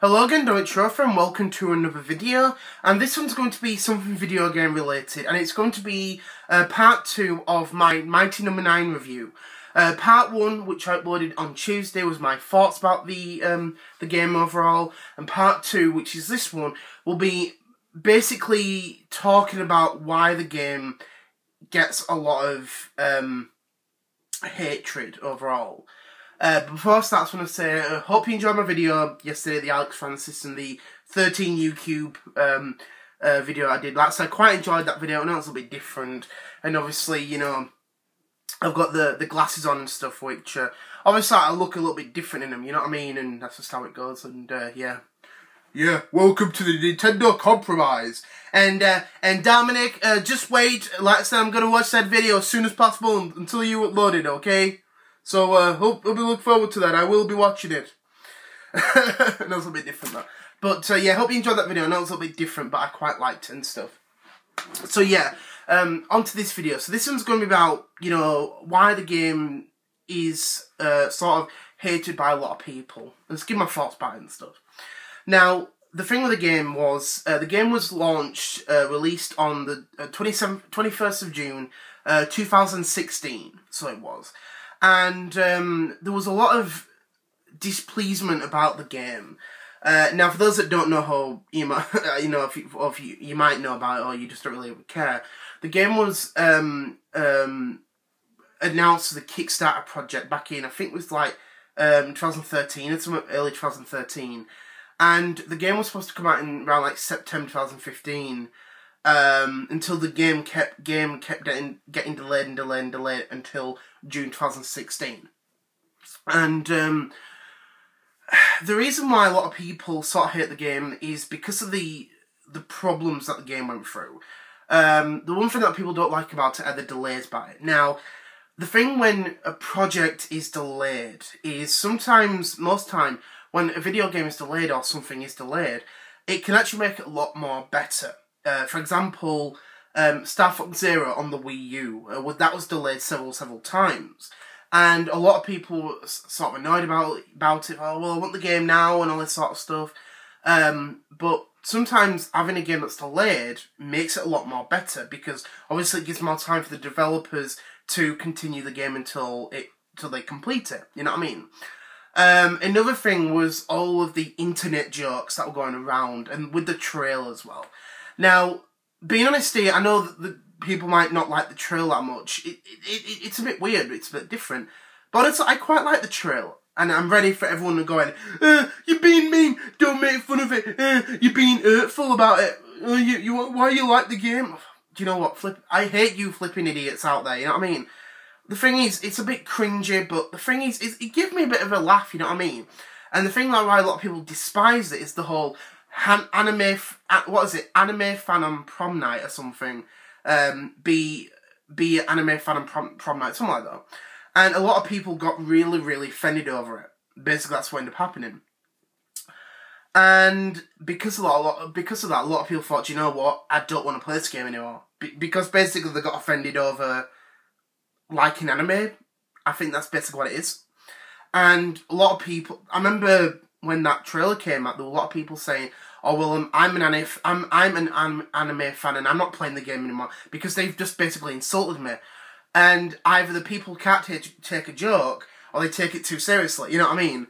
Hello again, Dominic and welcome to another video, and this one's going to be something video game related, and it's going to be part 2 of my Mighty No. 9 review. Part 1, which I uploaded on Tuesday, was my thoughts about the game overall, and part 2, which is this one, will be basically talking about why the game gets a lot of hatred overall. Before I start, I just want to say, I hope you enjoyed my video yesterday, the Alex Francis and the 13 UCube video I did. Like I said, I quite enjoyed that video. I know it's a little bit different, and obviously, you know, I've got the glasses on and stuff, which obviously I look a little bit different in them, you know what I mean? And that's just how it goes, and yeah. Yeah, welcome to the Nintendo compromise. And Dominic, just wait, like I said, I'm going to watch that video as soon as possible until you upload it, okay? So, hope we look forward to that. I will be watching it. I know it's a bit different, though. But, yeah, hope you enjoyed that video. I know it's a little bit different, but I quite liked it and stuff. So, yeah, on to this video. So, this one's going to be about, you know, why the game is sort of hated by a lot of people. Let's give my thoughts about it and stuff. Now, the thing with the game was launched, released on the 21st of June, 2016. So it was. And there was a lot of displeasement about the game. Now, for those that don't know how, you might, if you might know about it, or you just don't really care, the game was announced as a Kickstarter project back in, I think it was like 2013, it's early 2013, and the game was supposed to come out in around like September 2015. Until the game kept getting delayed and delayed and delayed until June 2016. And the reason why a lot of people sort of hate the game is because of the problems that the game went through. The one thing that people don't like about it are the delays by it. Now, the thing when a project is delayed is sometimes, most time, when a video game is delayed or something is delayed, it can actually make it a lot more better. For example, Star Fox Zero on the Wii U, that was delayed several times, and a lot of people were sort of annoyed about it. Oh, well, I want the game now and all this sort of stuff. But sometimes having a game that's delayed makes it a lot more better, because obviously it gives more time for the developers to continue the game until they complete it. You know what I mean? Another thing was all of the internet jokes that were going around, and with the trailer as well. Now, being honest here, I know that the people might not like the trailer that much. It's a bit weird, it's a bit different. But honestly, I quite like the trailer. And I'm ready for everyone to go in, you're being mean, don't make fun of it, you're being hurtful about it, why you like the game? Do you know what, I hate you flipping idiots out there, you know what I mean? The thing is, it's a bit cringy, but the thing is it gives me a bit of a laugh, you know what I mean? And the thing that why a lot of people despise it is the whole anime fan on prom night or something, be anime fan on prom night, something like that. And a lot of people got really offended over it. Basically, that's what ended up happening. And because of that, a lot of people thought, you know what, I don't want to play this game anymore. Because basically they got offended over liking anime. I think that's basically what it is. And a lot of people, I remember when that trailer came out, there were a lot of people saying, oh, well, I'm an anime fan and I'm not playing the game anymore, because they've just basically insulted me. And either the people can't take a joke, or they take it too seriously, you know what I mean?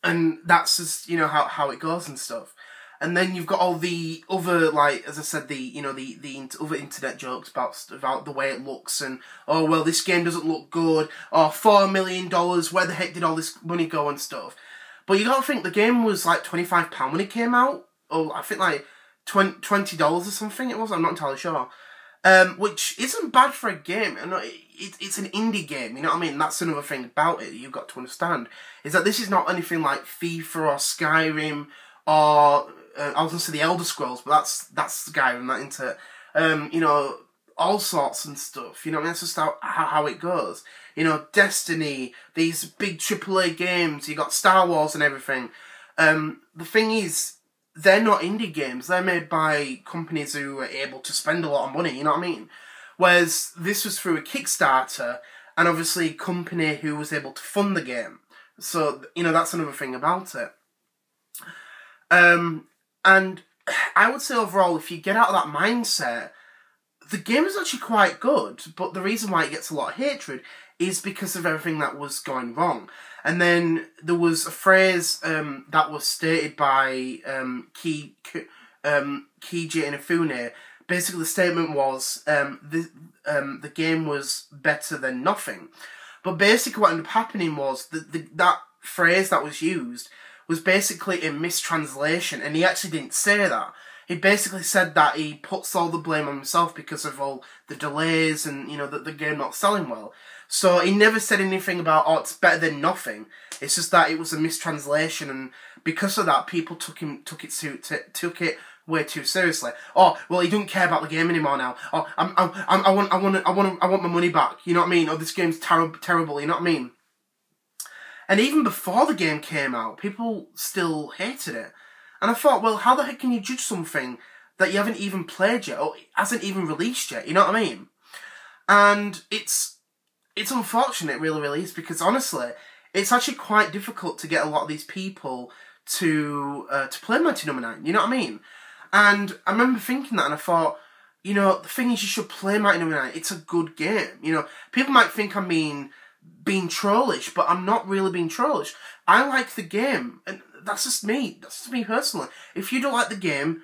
And that's just, you know, how it goes and stuff. And then you've got all the other, like, as I said, the other internet jokes about the way it looks, and, oh, well, this game doesn't look good, or $4 million, where the heck did all this money go and stuff? But you gotta think, the game was like £25 when it came out, or I think like $20 or something it was, I'm not entirely sure. Which isn't bad for a game. It's an indie game, you know what I mean? That's another thing about it you've got to understand, is that this is not anything like FIFA or Skyrim, or, I was going to say the Elder Scrolls, but that's Skyrim, that into it. You know, all sorts and stuff, you know, that's just how it goes. You know, Destiny, these big AAA games, you got Star Wars and everything. The thing is, they're not indie games, they're made by companies who are able to spend a lot of money, you know what I mean? Whereas this was through a Kickstarter, and obviously a company who was able to fund the game. So, you know, that's another thing about it. And I would say overall, if you get out of that mindset, the game is actually quite good, but the reason why it gets a lot of hatred is because of everything that was going wrong. And then there was a phrase that was stated by Keiji Inafune. Basically, the statement was the game was better than nothing. But basically what ended up happening was that phrase that was used was basically a mistranslation, and he actually didn't say that. He basically said that he puts all the blame on himself because of all the delays and, you know, the game not selling well. So he never said anything about, oh, it's better than nothing. It's just that it was a mistranslation, and because of that, people took it way too seriously. Oh, well, he don't care about the game anymore now. Oh, I want my money back. You know what I mean? Oh, this game's terrible. You know what I mean? And even before the game came out, people still hated it. And I thought, well, how the heck can you judge something that you haven't even played yet, or hasn't even released yet? You know what I mean? And it's unfortunate, it really, really is, because honestly, it's actually quite difficult to get a lot of these people to play Mighty No. 9. You know what I mean? And I remember thinking that, and I thought, you know, the thing is, you should play Mighty No. 9. It's a good game. You know, people might think I'm being trollish, but I'm not really being trollish. I like the game, and that's just me. That's just me personally. If you don't like the game,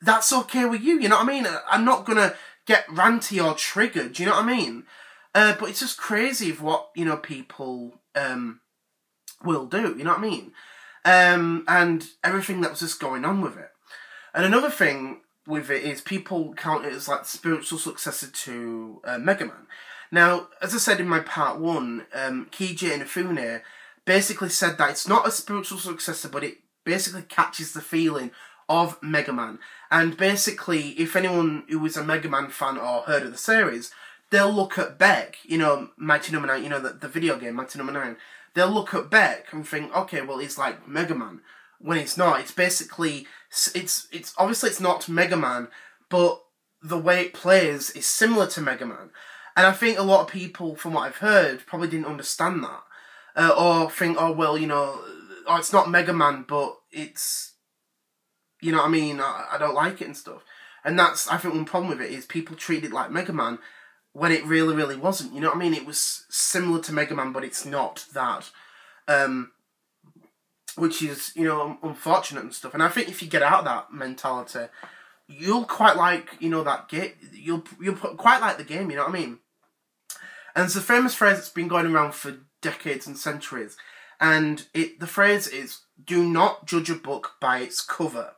that's okay with you. You know what I mean? I'm not gonna get ranty or triggered. You know what I mean? But it's just crazy of what, you know, people will do. You know what I mean? And everything that was just going on with it. And another thing with it is people count it as like the spiritual successor to Mega Man. Now, as I said in my part 1, Keiji Inafune basically said that it's not a spiritual successor, but it basically catches the feeling of Mega Man. And basically, if anyone who is a Mega Man fan or heard of the series, they'll look at Beck, you know, Mighty No. 9, you know, the video game, Mighty No. 9. They'll look at Beck and think, okay, well, he's like Mega Man. When it's not. It's basically, it's obviously it's not Mega Man, but the way it plays is similar to Mega Man. And I think a lot of people, from what I've heard, probably didn't understand that. Or think, oh, well, you know, oh, it's not Mega Man, but it's, you know what I mean, I don't like it and stuff. And that's, I think, one problem with it is people treat it like Mega Man when it really, really wasn't. You know what I mean? It was similar to Mega Man, but it's not that. Which is, you know, unfortunate and stuff. And I think if you get out of that mentality, you'll quite like, you know, that game. You'll quite like the game, you know what I mean? And it's a famous phrase that's been going around for decades and centuries. And the phrase is, do not judge a book by its cover.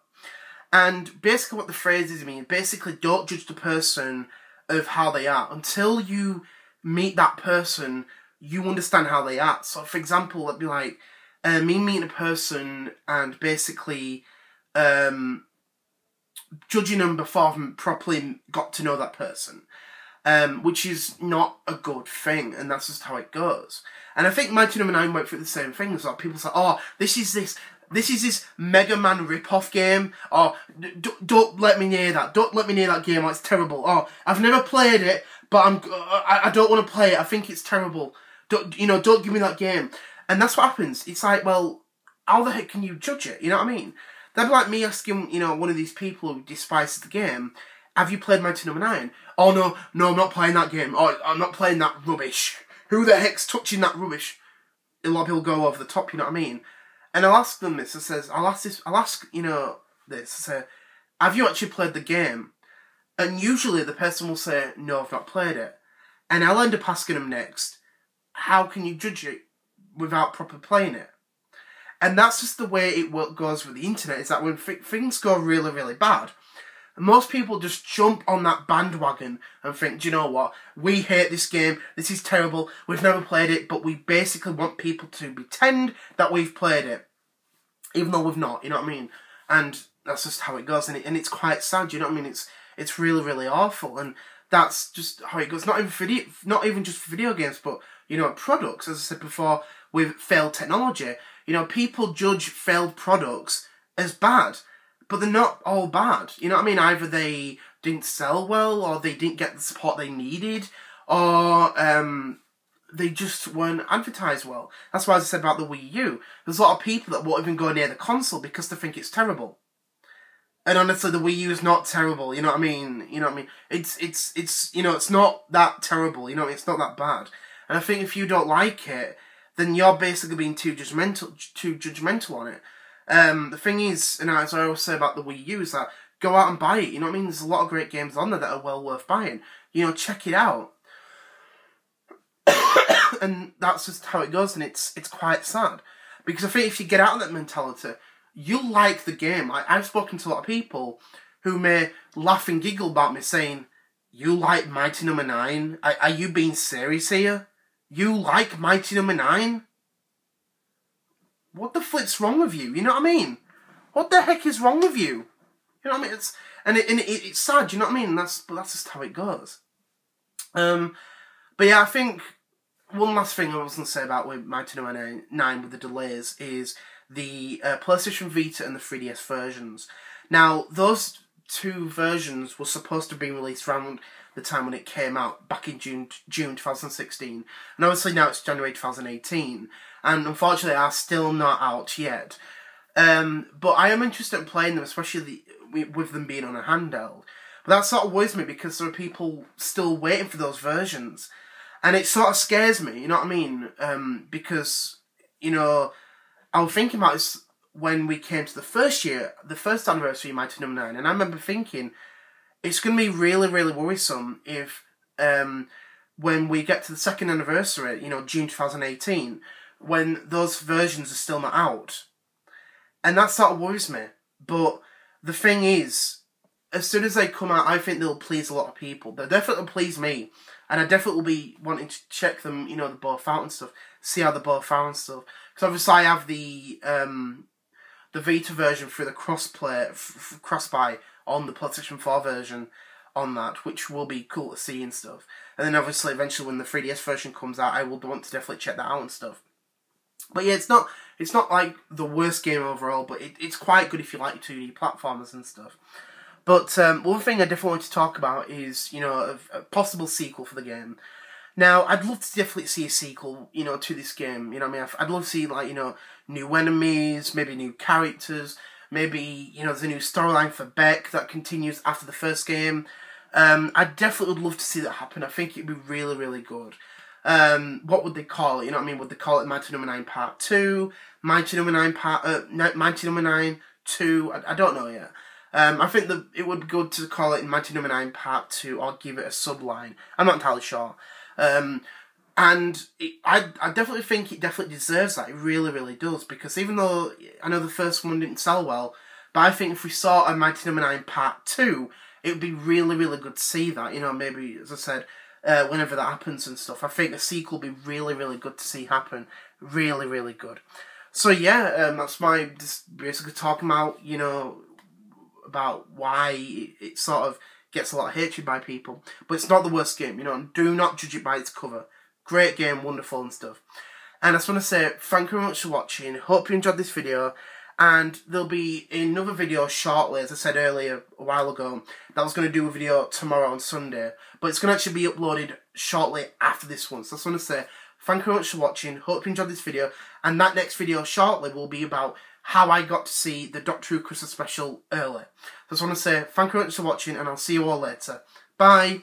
And basically what the phrase is mean, basically don't judge the person of how they are. Until you meet that person, you understand how they are. So for example, it'd be like, me meeting a person and basically judging them before I've properly got to know that person. Which is not a good thing, and that's just how it goes. And I think Mighty No. 9 went through the same thing. It's like people say, oh, this is this Mega Man rip-off game. Oh, don't let me near that. Don't let me near that game. Oh, it's terrible. Oh, I've never played it, but I don't want to play it. I think it's terrible. Don't give me that game. And that's what happens. It's like, well, how the heck can you judge it? You know what I mean? That'd be like me asking, you know, one of these people who despises the game, have you played Mighty No. 9? Oh, no, I'm not playing that game. Oh, I'm not playing that rubbish. Who the heck's touching that rubbish? A lot of people go over the top, you know what I mean? And I'll ask them this. I'll ask, you know, this. I say, have you actually played the game? And usually the person will say, no, I've not played it. And I'll end up asking them next, how can you judge it without properly playing it? And that's just the way it goes with the internet, is that when things go really, really bad, most people just jump on that bandwagon and think, do you know what, we hate this game, this is terrible, we've never played it, but we basically want people to pretend that we've played it, even though we've not, you know what I mean? And that's just how it goes, and it's quite sad, you know what I mean? It's really, really awful, and that's just how it goes. Not even just for video games, but, you know, products, as I said before, with failed technology. You know, people judge failed products as bad, but they're not all bad. You know what I mean? Either they didn't sell well, or they didn't get the support they needed, or they just weren't advertised well. That's why, as I said about the Wii U, there's a lot of people that won't even go near the console because they think it's terrible. And honestly, the Wii U is not terrible. You know what I mean? You know what I mean? It's you know, it's not that terrible. You know, it's not that bad. And I think if you don't like it, then you're basically being too judgmental on it. The thing is, and as I always say about the Wii U, is that go out and buy it. You know what I mean? There's a lot of great games on there that are well worth buying. You know, check it out. And that's just how it goes, and it's quite sad. Because I think if you get out of that mentality, you'll like the game. I've spoken to a lot of people who may laugh and giggle about me saying, you like Mighty Number 9? Are you being serious here? You like Mighty Number 9? What the flip's wrong with you? You know what I mean? What the heck is wrong with you? You know what I mean? It's sad, you know what I mean? But that's just how it goes. But yeah, I think one last thing I was going to say about with Mighty Number 9 with the delays is the PlayStation Vita and the 3DS versions. Now, those two versions were supposed to be released around the time when it came out, back in June 2016. And obviously now it's January 2018. And unfortunately, are still not out yet. But I am interested in playing them, especially with them being on a handheld. But that sort of worries me because there are people still waiting for those versions. And it sort of scares me, you know what I mean? Because, you know, I was thinking about this when we came to the first anniversary of Mighty Number 9, and I remember thinking, it's going to be really, really worrisome if, when we get to the second anniversary, you know, June 2018, when those versions are still not out. And that sort of worries me. But the thing is, as soon as they come out, I think they'll please a lot of people. They'll definitely please me. And I definitely will be wanting to check them, you know, the both out and stuff. See how they both out and stuff. Because obviously I have the Vita version through the cross-buy on the PlayStation 4 version on that, which will be cool to see and stuff. And then obviously eventually when the 3DS version comes out, I will want to definitely check that out and stuff. But yeah, it's not like the worst game overall, but it's quite good if you like 2D platformers and stuff. But one thing I definitely want to talk about is, you know, a possible sequel for the game. Now, I'd love to definitely see a sequel, you know, to this game. You know what I mean? I'd love to see, like, you know, new enemies, maybe new characters, maybe, you know, there's a new storyline for Beck that continues after the first game. I definitely would love to see that happen. I think it'd be really, really good. What would they call it? You know what I mean? Would they call it Mighty Number 9 Part 2? Mighty Number 9 2? I don't know yet. I think that it would be good to call it Mighty Number 9 Part 2 or give it a subline. I'm not entirely sure. And I definitely think it definitely deserves that. It really, really does. Because even though I know the first one didn't sell well, but I think if we saw a Mighty Number 9 Part 2, it would be really, really good to see that. You know, maybe, as I said, whenever that happens and stuff. I think a sequel would be really, really good to see happen. Really, really good. So yeah, that's my just basically talking about, you know, about why it sort of gets a lot of hatred by people. But it's not the worst game, you know, and do not judge it by its cover. Great game, wonderful and stuff. And I just want to say thank you very much for watching. Hope you enjoyed this video. And there'll be another video shortly, as I said earlier, a while ago, that I was going to do a video tomorrow on Sunday. But it's going to actually be uploaded shortly after this one. So I just want to say thank you very much for watching. Hope you enjoyed this video. And that next video shortly will be about how I got to see the Doctor Who Christmas special early. So I just want to say thank you very much for watching, and I'll see you all later. Bye!